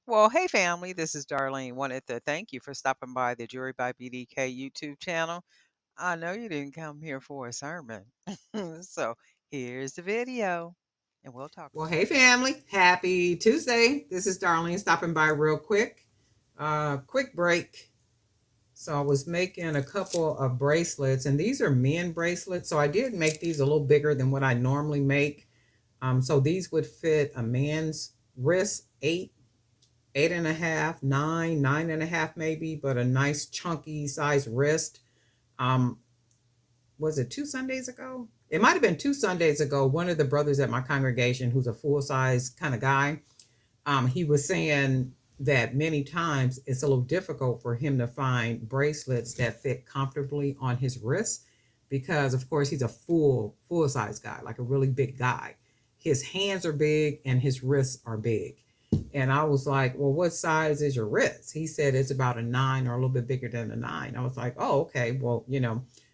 Well, hey family, this is Darlene. Wanted to thank you for stopping by the Jury by BDK YouTube channel. I know you didn't come here for a sermon. So here's the video, and we'll talk Well, about hey it. family, happy Tuesday. This is Darlene stopping by real quick. Quick break. So I was making a couple of bracelets, and these are men bracelets. So I did make these a little bigger than what I normally make. So these would fit a man's wrist, 8.5, 9.5 maybe, but a nice chunky size wrist. Um, was it 2 Sundays ago? It might have been 2 Sundays ago. One of the brothers at my congregation, who's a full size kind of guy, he was saying that many times it's a little difficult for him to find bracelets that fit comfortably on his wrist because, of course, he's a full size guy, like a really big guy. His hands are big and his wrists are big. And I was like, well, what size is your wrist? He said it's about a 9 or a little bit bigger than a 9. I was like, oh, okay. Well,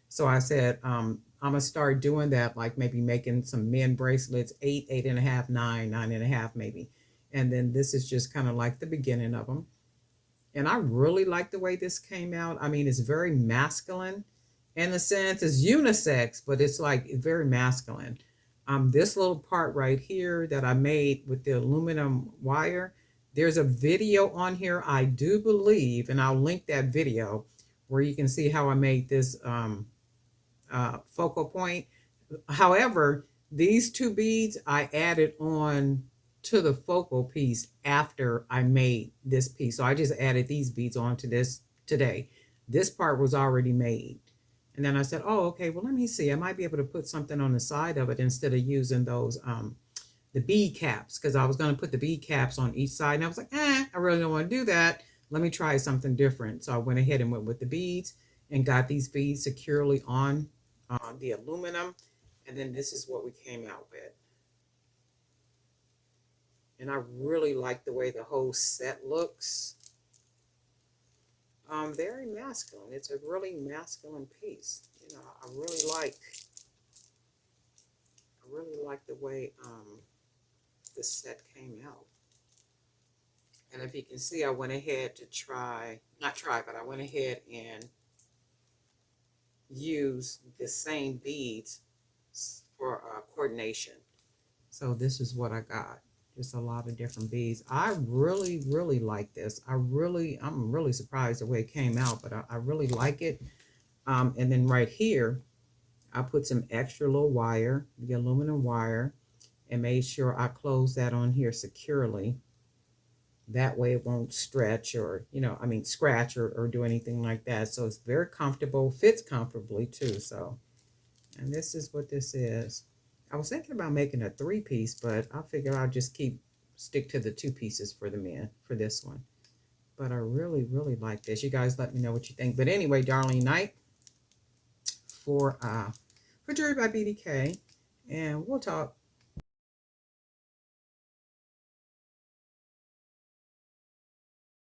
so I said, I'm gonna start doing that, like maybe making some men bracelets, 8.5, 9.5, maybe. And then this is just kind of like the beginning of them. And I really like the way this came out. I mean, it's very masculine in a sense. It's unisex, but it's like very masculine. This little part right here that I made with the aluminum wire, there's a video on here, I do believe, and I'll link that video where you can see how I made this focal point. However, these two beads I added on to the focal piece after I made this piece. So I just added these beads onto this today. This part was already made. And then I said, oh, okay, well, let me see. I might be able to put something on the side of it instead of using those the bead caps, because I was going to put the bead caps on each side. And I was like, I really don't want to do that. Let me try something different. So I went ahead and went with the beads and got these beads securely on the aluminum. And then this is what we came out with. And I really like the way the whole set looks. Very masculine. It's a really masculine piece. I really like the way the set came out. And if you can see, I went ahead to not try, but I went ahead and used the same beads for coordination. So this is what I got. Just a lot of different beads. I really, really like this. I'm really surprised the way it came out, but I really like it. And then right here, I put some extra little wire, the aluminum wire, and made sure I close that on here securely. That way it won't stretch or, scratch or do anything like that. So it's very comfortable, fits comfortably too. So, and this is what this is. I was thinking about making a 3-piece, but I figured I'll just stick to the 2 pieces for the men for this one. But I really, really like this. You guys let me know what you think. But anyway, Darlene Knight for Jury by BDK. And we'll talk